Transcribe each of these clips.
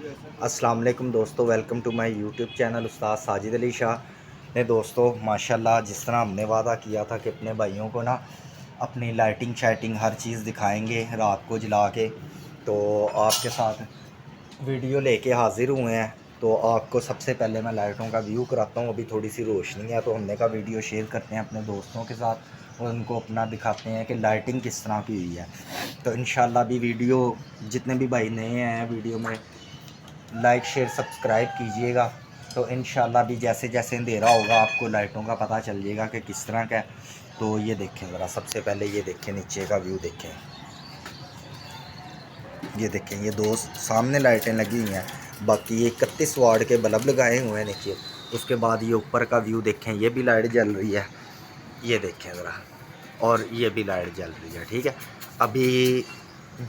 अस्सलाम वालेकुम दोस्तों, welcome to my YouTube channel Ustad Sajid Ali Shah ने। दोस्तों माशाल्लाह जिस तरह हमने वादा किया था कि अपने भाइयों को ना अपनी लाइटिंग शाइटिंग हर चीज़ दिखाएंगे रात को जला के, तो आपके साथ वीडियो लेके हाज़िर हुए हैं। तो आपको सबसे पहले मैं लाइटों का व्यू कराता हूँ। अभी थोड़ी सी रोशनी है तो हमने का वीडियो शेयर करते हैं अपने दोस्तों के साथ और उनको अपना दिखाते हैं कि लाइटिंग किस तरह की हुई है। तो इंशाल्लाह भी वीडियो जितने भी भाई नए हैं वीडियो में लाइक शेयर सब्सक्राइब कीजिएगा। तो इंशाल्लाह भी जैसे जैसे अंधेरा होगा आपको लाइटों का पता चल जाएगा कि किस तरह का है। तो ये देखें ज़रा, सबसे पहले ये देखें नीचे का व्यू देखें। ये देखें, ये दो सामने लाइटें लगी हुई हैं, बाकी ये 31 वाट के बल्ब लगाए हुए हैं नीचे। उसके बाद ये ऊपर का व्यू देखें, ये भी लाइट जल रही है, ये देखें ज़रा, और ये भी लाइट जल रही है। ठीक है, अभी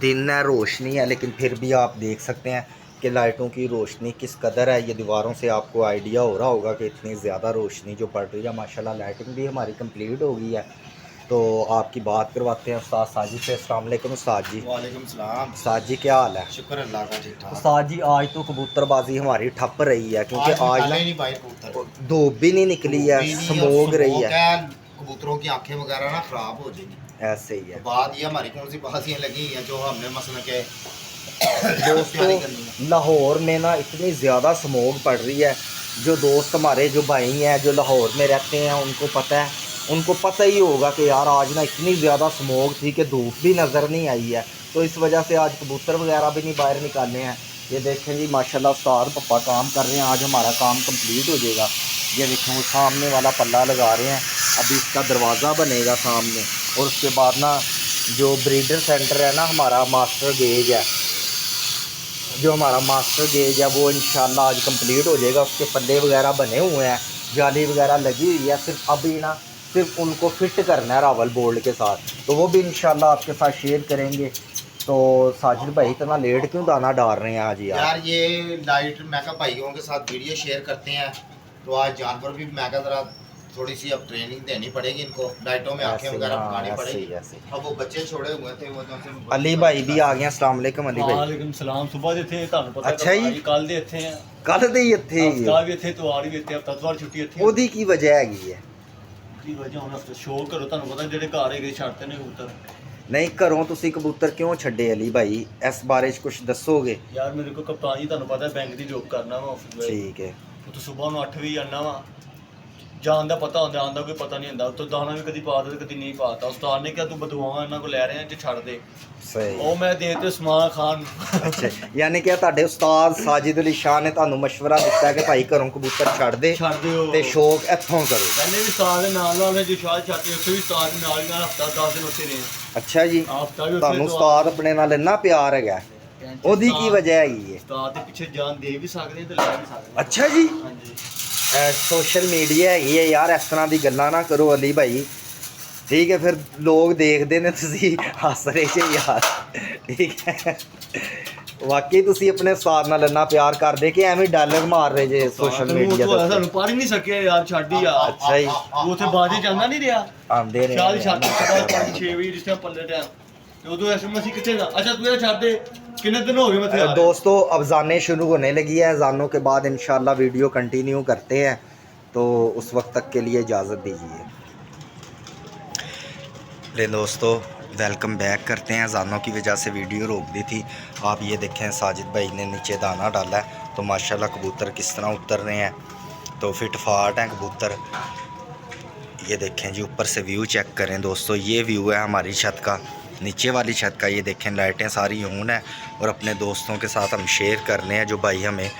दिन है, रोशनी है, लेकिन फिर भी आप देख सकते हैं कि लाइटों की रोशनी किस कदर है। ये दीवारों से आपको आइडिया हो रहा होगा कि इतनी ज़्यादा रोशनी जो पड़ रही है। माशाल्लाह लाइटिंग भी हमारी कंप्लीट हो गई है। तो आपकी बात करवाते हैं उस्ताद साजिद से। अस्सलाम वालेकुम उस्ताद जी। वालेकुम सलाम। उस्ताद जी क्या हाल है? शुक्र अल्लाह का, ठीक ठाक। उस्ताद जी आज तो कबूतरबाजी हमारी ठप रही है, क्योंकि आज ना नहीं भाई कबूतर धूप भी नहीं निकली है, स्मोक रही है। कबूतरों की आंखें वगैरह ना खराब हो जाएंगी। ऐसे ही है। तो बात ये हमारी कौन सी बाजियाँ लगी हैं जो हमने मसलन के दोस्तों लाहौर में ना इतनी ज़्यादा स्मोक पड़ रही है। जो दोस्त हमारे जो भाई हैं जो लाहौर में रहते हैं उनको पता है, उनको पता ही होगा कि यार आज ना इतनी ज़्यादा स्मोक थी कि धूप भी नज़र नहीं आई है। तो इस वजह से आज कबूतर वगैरह भी नहीं बाहर निकाले हैं। ये देखें जी माशाल्लाह उस्ताद पप्पा काम कर रहे हैं, आज हमारा काम कंप्लीट हो जाएगा। ये देखें वो सामने वाला पल्ला लगा रहे हैं, अभी इसका दरवाज़ा बनेगा सामने। और उसके बाद ना जो ब्रीडर सेंटर है ना, हमारा मास्टर गेज है, जो हमारा मास्टर गेज है वो इंशाल्लाह आज कंप्लीट हो जाएगा। उसके पल्ले वगैरह बने हुए हैं, जाली वगैरह लगी हुई है, सिर्फ अभी ना सिर्फ उनको फिट करना है रावल बोल्ड के साथ। तो वो भी इंशाल्लाह आपके साथ शेयर करेंगे। तो साजिद भाई इतना लेट क्यों दाना डाल रहे हैं आज यार ये लाइट मैं का भाइयों के साथ वीडियो शेयर करते हैं, तो आज जानवर भी मैं का ज़रा थोड़ी सी अब ट्रेनिंग देनी पड़ेगी इनको, लाइटों में आंखें वगैरह पकानी पड़ेगी। अब वो बच्चे छोड़े हुए थे वो जो अली भाई भी आ गए। अस्सलाम वालेकुम अली भाई। वालेकुम सलाम। सुबह ਦੇ ਇੱਥੇ ਤੁਹਾਨੂੰ ਪਤਾ ਅੱਛਾ ਜੀ। ਕੱਲ ਦੇ ਇੱਥੇ ਆ, ਕੱਲ ਦੇ ਹੀ ਇੱਥੇ ਹੀ ਹਫਤਾ ਵੀ ਇੱਥੇ, ਤਵਾਰ ਵੀ ਇੱਥੇ, ਹਫਤਾ ਛੁੱਟੀ ਇੱਥੇ। ਉਹਦੀ ਕੀ ਵਜ੍ਹਾ ਹੈਗੀ ਹੈ? ਕੀ ਵਜ੍ਹਾ ਹੁਣ ਹਫਤਾ ਸ਼ੋਅ ਕਰੋ, ਤੁਹਾਨੂੰ ਪਤਾ ਜਿਹੜੇ ਘਰ ਹੈਗੇ ਛੱਡਦੇ ਨੇ ਕਬੂਤਰ। ਨਹੀਂ ਘਰੋਂ ਤੁਸੀਂ ਕਬੂਤਰ ਕਿਉਂ ਛੱਡੇ ਅਲੀ ਭਾਈ, ਇਸ ਬਾਰੇ 'ਚ ਕੁਝ ਦੱਸੋਗੇ? ਯਾਰ ਮੇਰੇ ਕੋਲ ਕਪਤਾਨ ਜੀ ਤੁਹਾਨੂੰ ਪਤਾ ਬੈਂਕ ਦੀ ਜੋਬ ਕਰਨਾ ਵਾ ਆਫਿਸ ਵਿੱਚ। ਠੀਕ ਹੈ। ਉੱਥੇ ਸਵੇਰ ਨੂੰ 8 ਵਜੇ ਆਉਣਾ ਵਾ, ਜਾਣ ਦਾ ਪਤਾ ਹੁੰਦਾ, ਆਉਣ ਦਾ ਕੋਈ ਪਤਾ ਨਹੀਂ ਹੁੰਦਾ। ਉੱਤੋਂ ਦਾਣਾ ਵੀ ਕਦੀ ਪਾ ਦੇ ਕਦੀ ਨਹੀਂ ਪਾਤਾ। ਉਸਤਾਦ ਨੇ ਕਿਹਾ ਤੂੰ ਬਦਵਾਵਾਂ ਇਹਨਾਂ ਕੋਲ ਲੈ ਰਹੇ ਆ ਤੇ ਛੱਡ ਦੇ। ਸਹੀ। ਉਹ ਮੈਂ ਦੇ ਤੇ ਸਮਾਨ ਖਾਨ। ਅੱਛਾ, ਯਾਨੀ ਕਿ ਤੁਹਾਡੇ ਉਸਤਾਦ ਸਾजिद अली शाह ਨੇ ਤੁਹਾਨੂੰ ਮਸ਼ਵਰਾ ਦਿੱਤਾ ਕਿ ਭਾਈ ਘਰੋਂ ਕਬੂਤਰ ਛੱਡ ਦੇ ਤੇ ਸ਼ੌਕ ਇੱਥੋਂ ਕਰੋ। ਪਹਿਲੇ ਵੀ ਉਸਤਾਦ ਦੇ ਨਾਲ ਨਾਲ ਜੋ ਸ਼ਾਹ ਛੱਡਦੇ ਉੱਥੇ ਵੀ ਉਸਤਾਦ ਦੇ ਨਾਲ ਨਾਲ ਹਫਤਾ 10 ਦਿਨ ਉੱਥੇ ਰਹੇ। ਅੱਛਾ ਜੀ, ਹਫਤਾ ਵੀ ਉੱਥੇ ਤੁਹਾਨੂੰ ਉਸਤਾਦ ਆਪਣੇ ਨਾਲ ਇੰਨਾ ਪਿਆਰ ਹੈਗਾ, ਉਹਦੀ ਕੀ ਵਜ੍ਹਾ ਹੈਗੀ ਹੈ? ਉਸਤਾਦ ਦੇ ਪਿੱਛੇ ਜਾਨ ਦੇ ਵੀ ਸਕਦੇ ਤੇ ਲੈ ਵੀ ਸਕਦੇ। ਅੱਛਾ ਜੀ, ਹਾਂਜੀ। सोशल मीडिया हैगी है यार, इस तरह की गल्लां ना करो अली भाई। ठीक है, फिर लोग देखते ने तुसी हस रहे जे यार। ठीक है, वाकई तुसी अपने उस्ताद नाल इन्ना प्यार करदे कि एवें डायलॉग मार रहे जे सोशल मीडिया ते? ਸਾਨੂੰ ਪੜ ਹੀ ਨਹੀਂ ਸਕਿਆ ਯਾਰ, ਛੱਡ ਹੀ ਯਾਰ। ਅੱਛਾ ਜੀ, ਉਹ ਉੱਥੇ ਬਾਜੇ ਜਾਂਦਾ ਨਹੀਂ ਰਿਹਾ, ਆਂਦੇ ਨੇ ਸ਼ਾਹ ਦੀ ਛੱਡ 5-6 ਵਜੇ ਜਿਸ ਟਾਈਮ ਪੱਲੇ ਟਾਈਮ ਤੇ ਉਦੋਂ ਐਸਐਮ ਅਸੀਂ ਕਿੱਥੇ ਜਾ। ਅੱਛਾ ਤੂੰ ਇਹ ਛੱਡ ਦੇ, कितने दिन हो गए मैं दोस्तों अब अज़ानें शुरू होने लगी है, अज़ानों के बाद इंशाल्लाह वीडियो कंटिन्यू करते हैं। तो उस वक्त तक के लिए इजाज़त दीजिए। ले दोस्तों वेलकम बैक करते हैं। अज़ानों की वजह से वीडियो रोक दी थी। आप ये देखें साजिद भाई ने नीचे दाना डाला है, तो माशाल्लाह कबूतर किस तरह उतर रहे हैं। तो फिट फाट हैं कबूतर। ये देखें जी, ऊपर से व्यू चेक करें दोस्तों, ये व्यू है हमारी छत का, नीचे वाली छत का। ये देखें लाइटें सारी ऑन है और अपने दोस्तों के साथ हम शेयर कर रहे हैं। जो भाई हमें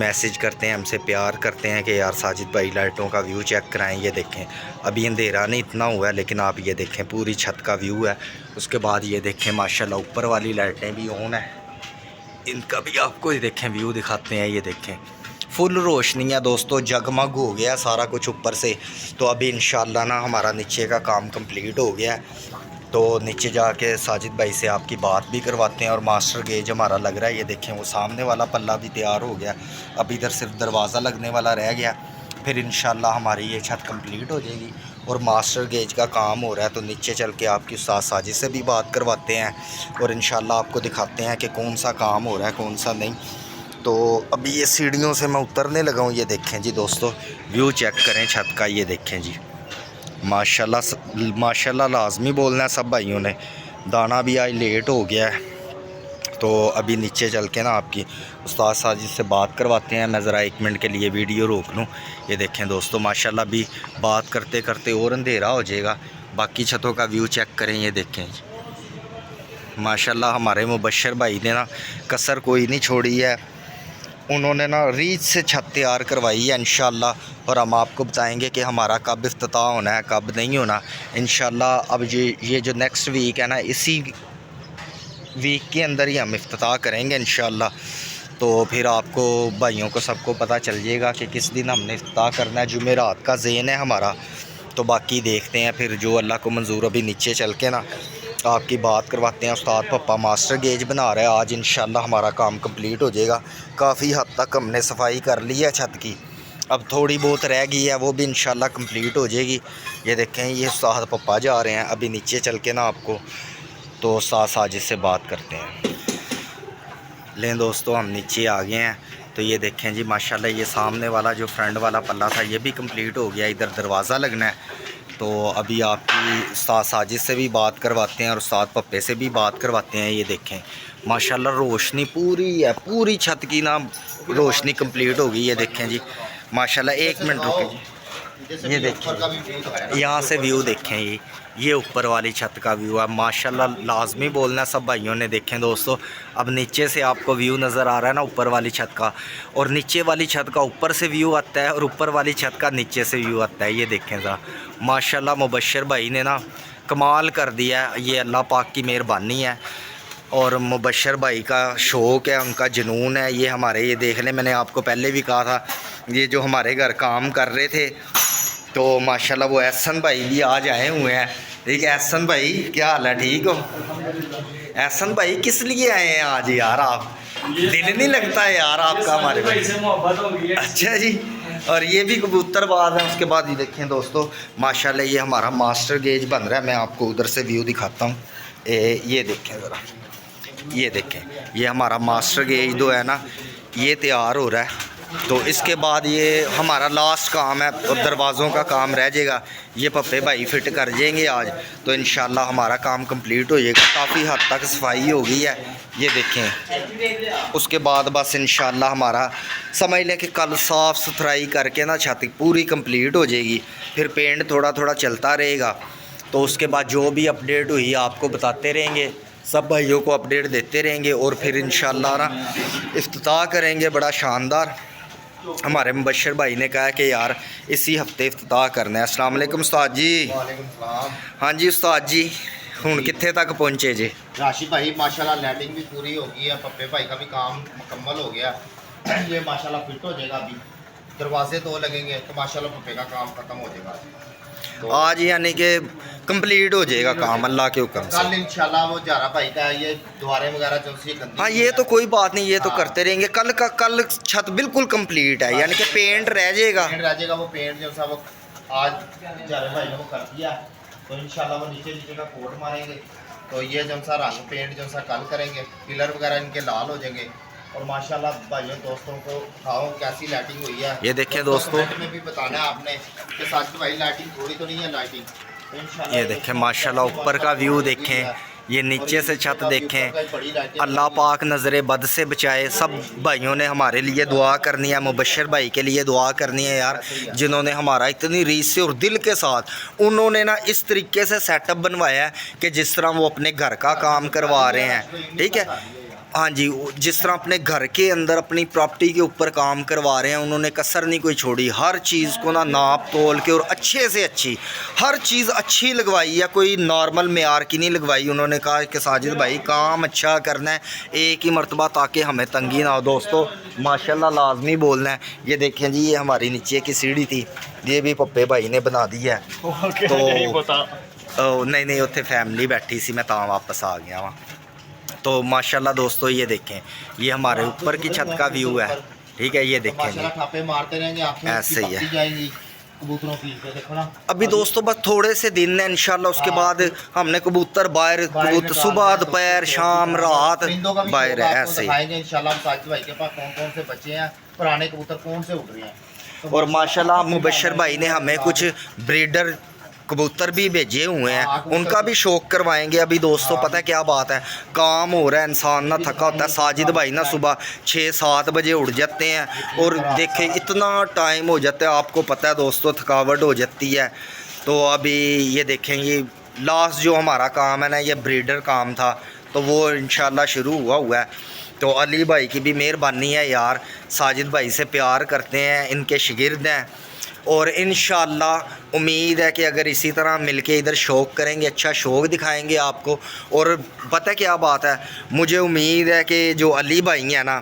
मैसेज करते हैं, हमसे प्यार करते हैं कि यार साजिद भाई लाइटों का व्यू चेक कराएं। ये देखें अभी अंधेरा नहीं इतना हुआ है, लेकिन आप ये देखें पूरी छत का व्यू है। उसके बाद ये देखें माशाल्लाह ऊपर वाली लाइटें भी ऑन है, इनका भी आपको ये देखें व्यू दिखाते हैं। ये देखें फुल रोशनी है दोस्तों, जगमग हो गया सारा कुछ ऊपर से। तो अभी इंशाल्लाह ना हमारा नीचे का काम कंप्लीट हो गया है। तो नीचे जाके साजिद भाई से आपकी बात भी करवाते हैं। और मास्टर गेज हमारा लग रहा है, ये देखें वो सामने वाला पल्ला भी तैयार हो गया। अब इधर सिर्फ दरवाज़ा लगने वाला रह गया, फिर इंशाल्लाह हमारी ये छत कंप्लीट हो जाएगी और मास्टर गेज का काम हो रहा है। तो नीचे चल के आपकी उस्ताद साजिद से भी बात करवाते हैं और इंशाल्लाह आपको दिखाते हैं कि कौन सा काम हो रहा है कौन सा नहीं। तो अभी ये सीढ़ियों से मैं उतरने लगा हूँ। ये देखें जी दोस्तों, व्यू चेक करें छत का। ये देखें जी, माशाल्लाह माशाल्लाह लाजमी बोलना है सब भाइयों ने। दाना भी आज लेट हो गया है, तो अभी नीचे चल के ना आपकी उस्ताद साजिद से बात करवाते हैं। मैं ज़रा 1 मिनट के लिए वीडियो रोक लूँ। ये देखें दोस्तों, माशाल्लाह भी बात करते करते और अंधेरा हो जाएगा। बाकी छतों का व्यू चेक करें। ये देखें माशाल्लाह हमारे मुबशर भाई ने ना कसर कोई नहीं छोड़ी है। उन्होंने ना रीच से छत तैयार करवाई है इंशाल्लाह, और हम आपको बताएंगे कि हमारा कब इफ्तिताह होना है कब नहीं होना इंशाल्लाह। अब ये जो नेक्स्ट वीक है ना, इसी वीक के अंदर ही हम इफ्तिताह करेंगे इंशाल्लाह। तो फिर आपको भाइयों को सबको पता चल जाएगा कि किस दिन हमने इफ्तिताह करना है। जुमेरात का ज़ेन है हमारा, तो बाकी देखते हैं फिर जो अल्लाह को मंजूर। अभी नीचे चल के ना आपकी बात करवाते हैं। उस्ताद पप्पा मास्टर गेज बना रहे हैं। आज इंशाल्लाह हमारा काम कंप्लीट हो जाएगा। काफ़ी हद तक हमने सफाई कर ली है छत की, अब थोड़ी बहुत रह गई है, वो भी इंशाल्लाह कंप्लीट हो जाएगी। ये देखें, ये उस्ताद पप्पा जा रहे हैं। अभी नीचे चल के ना आपको तो उस्ताद साजिद से बात करते हैं। लें दोस्तों, हम नीचे आ गए हैं। तो ये देखें जी माशाल्लाह, ये सामने वाला जो फ्रंट वाला पल्ला था ये भी कंप्लीट हो गया। इधर दरवाज़ा लगना है। तो अभी आपकी उस्ताद साजिद से भी बात करवाते हैं और उस्ताद पप्पे से भी बात करवाते हैं। ये देखें माशाल्लाह रोशनी पूरी है, पूरी छत की ना रोशनी कंप्लीट हो गई। ये देखें जी माशाल्लाह। 1 मिनट रुके जी, ये देखें यहाँ से व्यू देखें। ये ऊपर वाली छत का व्यू है। माशाल्लाह लाजमी बोलना है सब भाइयों ने। देखें दोस्तों, अब नीचे से आपको व्यू नज़र आ रहा है ना ऊपर वाली छत का, और नीचे वाली छत का ऊपर से व्यू आता है और ऊपर वाली छत का नीचे से व्यू आता है। ये देखें ज़रा माशाल्लाह मुबशर भाई ने ना कमाल कर दिया है। ये अल्लाह पाक की मेहरबानी है और मुबशर भाई का शौक़ है, उनका जुनून है। ये हमारे ये देख लें, मैंने आपको पहले भी कहा था, ये जो हमारे घर काम कर रहे थे तो माशाल्लाह वो एहसन भाई भी आज आए हुए हैं। ठीक है एहसन भाई, क्या हाल है, ठीक हो? एहसन भाई किस लिए आए हैं आज यार? आप दिल नहीं लगता है यार आपका हमारे भाई से? मोहब्बत हो गई है। अच्छा जी, और ये भी कबूतरबाज है। उसके बाद ये देखें दोस्तों माशाल्लाह, ये हमारा मास्टर गेज बन रहा है। मैं आपको उधर से व्यू दिखाता हूँ। ये देखें ज़रा, ये देखें, ये हमारा मास्टर गेज जो है ना, ये तैयार हो रहा है। तो इसके बाद ये हमारा लास्ट काम है, तो दरवाज़ों का काम रह जाएगा। ये पप्पे भाई फिट कर जाएंगे आज, तो इंशाल्लाह हमारा काम कंप्लीट हो जाएगा। काफ़ी हद तक सफाई हो गई है। ये देखें, उसके बाद बस इंशाल्लाह हमारा समझ लें कि कल साफ़ सुथराई करके ना छत पूरी कंप्लीट हो जाएगी। फिर पेंट थोड़ा थोड़ा चलता रहेगा। तो उसके बाद जो भी अपडेट हुई आपको बताते रहेंगे, सब भाइयों को अपडेट देते रहेंगे, और फिर इंशाल्लाह ना इफ्तिताह करेंगे बड़ा शानदार। हमारे मुबशर भाई ने कहा कि यार इसी हफ्ते इफ्तिताह करना है। अस्सलाम वालेकुम उस्ताद जी। वालेकुम सलाम। हाँ जी उस्ताद जी, हुण कित्थे तक पहुँचे जी? राशि भाई माशाल्लाह लैंडिंग भी पूरी हो गई है, पप्पे भाई का भी काम मुकम्मल हो गया। ये माशाल्लाह फिट हो जाएगा। अभी दरवाजे 2 लगेंगे तो माशाल्लाह पप्पे का काम खत्म हो जाएगा। तो आज यानी कि कंप्लीट हो जाएगा काम अल्लाह के हुक्म से। कल इंशाल्लाह वो जारा भाई का ये द्वारे वगैरह जो सी गंदी। हाँ ये तो कोई बात नहीं, ये तो हाँ। करते रहेंगे। कल छत बिल्कुल कंप्लीट है, यानी कि पेंट रह जाएगा। पेंट रह जाएगा, वो पेंट जो सा वो आज जारे भाई ने वो कर दिया। तो इंशाल्लाह वो नीचे नीचे का कोट मारेंगे। तो ये जो सा रंग पेंट जो सा कल करेंगे, पिलर वगैरह इनके लाल हो जाएंगे। और माशाल्लाह भाइयों दोस्तों को खाओ कैसी लाइटिंग हुई है। ये देखें दोस्तों, कमेंट में भी बताना है आपने कि साथ भाई लाइटिंग थोड़ी तो नहीं है लाइटिंग। तो इंशाल्लाह ये देखें माशाल्लाह ऊपर का व्यू देखें, ये नीचे से छत देखें। अल्लाह पाक नज़र बद से बचाए। सब भाइयों ने हमारे लिए दुआ करनी है, मुबशर भाई के लिए दुआ करनी है यार, जिन्होंने हमारा इतनी रीस से और दिल के साथ उन्होंने ना इस तरीके से सेटअप बनवाया है कि जिस तरह वो अपने घर का काम करवा रहे हैं। ठीक है, हाँ जी, जिस तरह अपने घर के अंदर अपनी प्रॉपर्टी के ऊपर काम करवा रहे हैं, उन्होंने कसर नहीं कोई छोड़ी। हर चीज़ को ना नाप तोल के और अच्छे से अच्छी हर चीज़ अच्छी लगवाई है, कोई नॉर्मल मेयार की नहीं लगवाई। उन्होंने कहा कि साजिद भाई काम अच्छा करना है एक ही मरतबा, ताकि हमें तंगी ना हो। दोस्तों माशाल्लाह लाजमी बोलना है। ये देखें जी, ये हमारी नीचे की सीढ़ी थी, ये भी पप्पे भाई ने बना दी है। तो नहीं उत्थे फैमिली बैठी सी, मैं तां वापस आ गया वहाँ। तो माशाल्लाह दोस्तों ये देखें, ये हमारे ऊपर की छत का व्यू है। ठीक है, ये देखें जी, माशाल्लाह ठापे मारते रहेंगे, आंखें ऐसे ही है। जाएंगी। कबूतरों की, तो देखो ना अभी दोस्तों बस थोड़े से दिन है इंशाल्लाह, उसके हाँ। बाद हमने कबूतर बाहर, कबूतर सुबह दोपहर शाम रात परिंदों का भी बाहर शौक है आपको ऐसे ही। दिखाएंगे इंशाल्लाह। हम साजिद भाई के पास कौन कौन से बच्चे हैं, पुराने कबूतर कौन से उड़ रहे हैं। तो और माशाल्लाह मुबशर भाई ने हमें कुछ ब्रीडर कबूतर भी भेजे हुए हैं, उनका भी शौक करवाएंगे। अभी दोस्तों पता है क्या बात है, काम हो रहा है, इंसान ना थका होता है। साजिद भाई ना सुबह 6-7 बजे उठ जाते हैं और देखे इतना टाइम हो जाता है, आपको पता है दोस्तों थकावट हो जाती है। तो अभी ये देखें, ये लास्ट जो हमारा काम है ना, ये ब्रीडर काम था, तो वो इंशाल्लाह शुरू हुआ है। तो अली भाई की भी मेहरबानी है यार, साजिद भाई से प्यार करते हैं, इनके शागिर्द हैं, और इंशाल्लाह उम्मीद है कि अगर इसी तरह मिलके इधर शौक करेंगे, अच्छा शौक दिखाएंगे आपको। और पता क्या बात है, मुझे उम्मीद है कि जो अली भाई हैं ना,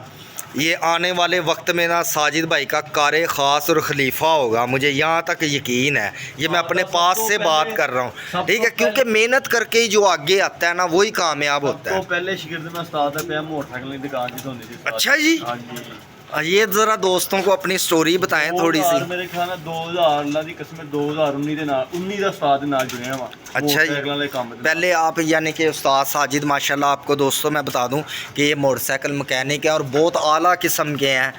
ये आने वाले वक्त में ना साजिद भाई का कार ख़ास और खलीफा होगा, मुझे यहाँ तक यकीन है। ये मैं अपने पास से बात कर रहा हूँ, ठीक है, क्योंकि मेहनत करके ही जो आगे आता है ना वही कामयाब होता है। तो पहले शिगिर्द में उस्ताद है पे मोटरसाइकिल की दुकान जिस होती थी। अच्छा जी, हाँ जी। ये ज़रा दोस्तों को अपनी स्टोरी बताएं थोड़ी सी। मेरे ख्याल में 2000 अल्लाह दी कसम 2019 ਦੇ ਨਾਲ 19 ਦਾ ਉਸਤਾਦ ਦੇ ਨਾਲ ਜੁੜਿਆ ਹਾਂ। अच्छा जी, पहले आप यानी कि उस्ताद साजिद माशाल्लाह, आपको दोस्तों मैं बता दूं कि ये मोटरसाइकिल मैकेनिक है और बहुत आला किस्म के हैं,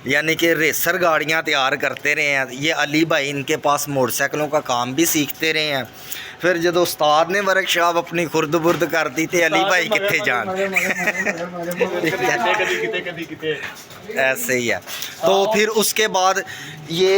यानी कि रेसर गाड़ियां तैयार करते रहे हैं। ये अली भाई इनके पास मोटरसाइकिलों का काम भी सीखते रहे हैं। फिर जब उस्ताद ने वर्कशॉप अपनी खुर्द बुर्द कर दी थी, अली भाई कितने जान ऐसे ही है। तो फिर उसके बाद ये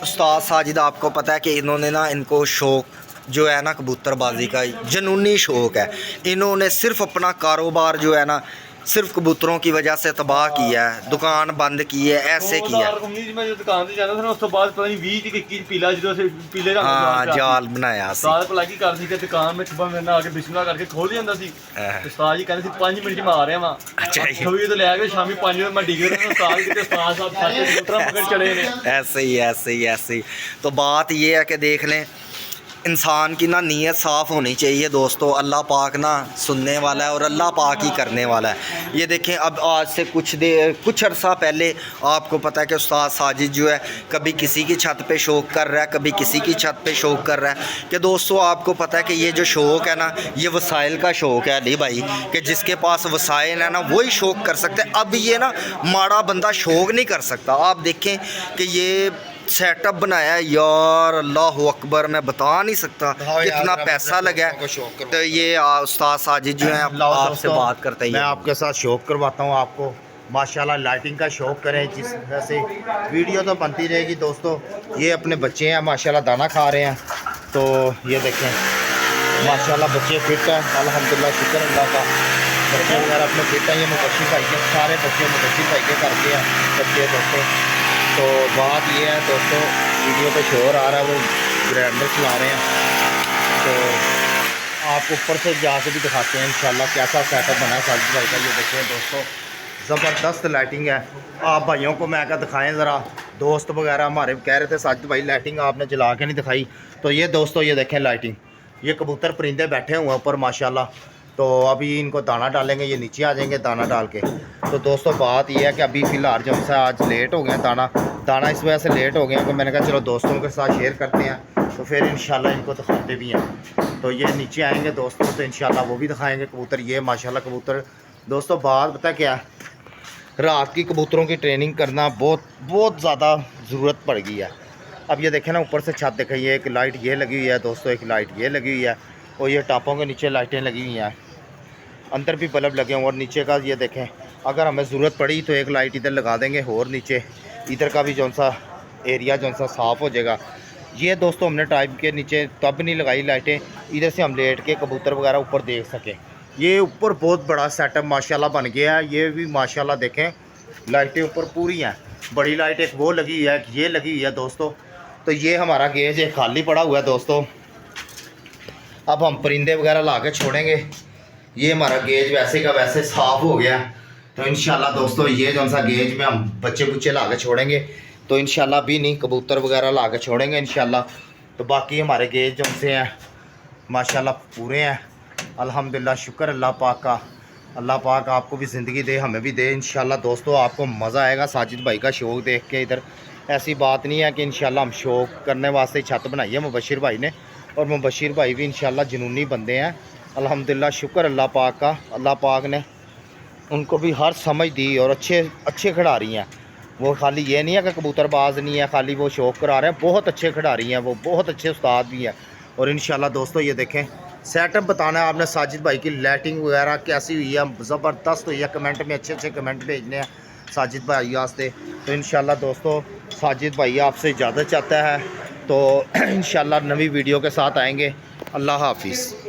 उस्ताद साजिद, आपको पता है कि इन्होंने ना, इनको शौक जो है ना कबूतरबाजी का जुनूनी शौक है। इन्होंने सिर्फ अपना कारोबार जो है ना सिर्फ कबूतरों की वजह से तबाह किया है, दुकान बंद की है, ऐसे किया। 2019 में जो दुकान से जाना था ਉਸ ਤੋਂ ਬਾਅਦ ਪਤਾ ਨਹੀਂ 20 की 21 पीला जो से पीले रंग हाँ, जाल बनाया सी। ਸਾਲ ਪਲਾਗੀ ਕਰ ਸੀ ਕਿ ਦੁਕਾਨ ਵਿੱਚ ਸੁਬਹ ਮੇਰੇ ਨਾਲ ਆ ਕੇ ਬਿਸਮਿਲ੍ਲਾ ਕਰਕੇ ਖੋਲ ਜਾਂਦਾ ਸੀ। ਉਸਤਾਦ ਜੀ ਕਹਿੰਦੇ ਸੀ 5 ਮਿੰਟ ਚ ਮਾਰ ਰਿਹਾ ਵਾਂ। ਅੱਛਾ ਜੀ। 8 ਵਜੇ ਤੋਂ ਲੈ ਕੇ ਸ਼ਾਮੀ 5 ਵਜੇ ਮੈਂ ਡਿੱਗ ਰਿਹਾ। ਉਸਤਾਦ ਕਿਤੇ ਉਸਤਾਦ ਸਾਹਿਬ ਸਾਡੇ ਕਬੂਤਰਾਂ ਮਗਰ ਚੜੇ ਨੇ। ऐसे ही। तो बात ये है कि देख लें, इंसान की ना नीयत साफ़ होनी चाहिए दोस्तों। अल्लाह पाक ना सुनने वाला है और अल्लाह पाक ही करने वाला है। ये देखें, अब आज से कुछ अरसा पहले आपको पता है कि उस्ताद साजिद जो है कभी किसी की छत पे शौक कर रहा है, कभी किसी की छत पे शौक कर रहा है। कि दोस्तों आपको पता है कि ये जो शौक है ना, ये वसाइल का शौक है अली भाई, कि जिसके पास वसाइल है ना वही शौक कर सकते हैं। अब ये ना माड़ा बंदा शौक नहीं कर सकता। आप देखें कि ये सेटअप बनाया है यार, अल्लाह अकबर, मैं बता नहीं सकता कितना पैसा लगा है। तो ये उस्ताद साजिद जो है आपसे बात करते मैं हैं, आपके साथ शौक करवाता हूँ आपको। माशाल्लाह लाइटिंग का शौक करें, जिस वजह से वीडियो तो बनती रहेगी दोस्तों। ये अपने बच्चे हैं माशाल्लाह, दाना खा रहे हैं। तो ये देखें माशाल्लाह बच्चे फिट हैं, अल्हम्दुलिल्लाह, शुक्र अल्लाह का। बच्चे वगैरह अपने फिट हैं। ये मुबशिर भाई के सारे बच्चे मुबशिर भाई के करके हैं बच्चे दोस्तों। तो बात ये है दोस्तों, वीडियो पे शोर आ रहा है, वो ग्राइंडर चला रहे हैं। तो आप ऊपर से जाके भी दिखाते हैं इंशाल्लाह कैसा सेटअप बना है साजिद भाई का। ये देखें दोस्तों, ज़बरदस्त लाइटिंग है। आप भाइयों को मैं क्या दिखाएं ज़रा, दोस्त वगैरह हमारे कह रहे थे साजिद भाई लाइटिंग आपने जला के नहीं दिखाई। तो ये दोस्तों ये देखें लाइटिंग, ये कबूतर परिंदे बैठे हुए हैं ऊपर माशाल्लाह। तो अभी इनको दाना डालेंगे, ये नीचे आ जाएंगे दाना डाल के। तो दोस्तों बात ये है कि अभी फ़िलहाल जो है आज लेट हो गए दाना इस वजह से लेट हो गए हैं कि मैंने कहा चलो दोस्तों के साथ शेयर करते हैं। तो फिर इंशाल्लाह इनको दिखाते भी हैं। तो ये नीचे आएंगे दोस्तों, तो इंशाल्लाह वो भी दिखाएंगे कबूतर। ये माशाल्लाह कबूतर दोस्तों, बात पता क्या है, रात की कबूतरों की ट्रेनिंग करना बहुत ज़्यादा ज़रूरत पड़ गई है। अब ये देखें ना, ऊपर से छत देखें, ये एक लाइट ये लगी हुई है दोस्तों, एक लाइट ये लगी हुई है, और ये टापों के नीचे लाइटें लगी हुई हैं, अंदर भी बल्ब लगे हैं। और नीचे का ये देखें, अगर हमें ज़रूरत पड़ी तो एक लाइट इधर लगा देंगे, और नीचे इधर का भी जौन सा एरिया जौन सा साफ़ हो जाएगा। ये दोस्तों हमने टाइप के नीचे तब नहीं लगाई लाइटें, इधर से हम लेट के कबूतर वगैरह ऊपर देख सकें। ये ऊपर बहुत बड़ा सेटअप माशाल्लाह बन गया है। ये भी माशाल्लाह देखें, लाइटें ऊपर पूरी हैं। बड़ी लाइट एक वो लगी हुई है, ये लगी हुई है दोस्तों। तो ये हमारा गेज एक खाली पड़ा हुआ है दोस्तों। अब हम परिंदे वगैरह ला के छोड़ेंगे। ये हमारा गेज वैसे का वैसे साफ़ हो गया। तो इंशाल्लाह दोस्तों ये जौन सा गेज में हम बच्चे बुच्चे ला के छोड़ेंगे, तो इंशाल्लाह भी नहीं कबूतर वगैरह ला के छोड़ेंगे इंशाल्लाह। तो बाकी हमारे गेज जौन से हैं माशाल्लाह पूरे हैं, अल्हम्दुलिल्लाह, शुक्र अल्लाह पाक का। अल्लाह पाक आपको भी ज़िंदगी दे, हमें भी दे इंशाल्लाह। दोस्तों आपको मज़ा आएगा साजिद भाई का शौक देख के। इधर ऐसी बात नहीं है कि इंशाल्लाह हम शौक करने वास्ते छत बनाई है मुबशिर भाई ने, और मुबशिर भाई भी इंशाल्लाह जुनूनी बंदे हैं। अल्हम्दुलिल्लाह, शुक्र अल्लाह पाक का, अल्लाह पाक ने उनको भी हर समझ दी और अच्छे खिडारी हैं वो। खाली ये नहीं है कि कबूतरबाज नहीं है, खाली वो शौक करा रहे हैं, बहुत अच्छे खिडारी हैं वो, बहुत अच्छे उस्ताद भी हैं। और इंशाल्लाह दोस्तों ये देखें सेटअप बताना है आपने साजिद भाई की, लाइटिंग वगैरह कैसी हुई है, ज़बरदस्त हुई है। कमेंट में अच्छे कमेंट भेजने हैं साजिद भाई वास्ते। तो इंशाल्लाह दोस्तों साजिद भाई आपसे इजाज़त चाहता है, तो इंशाल्लाह नवी वीडियो के साथ आएंगे। अल्लाह हाफिज़।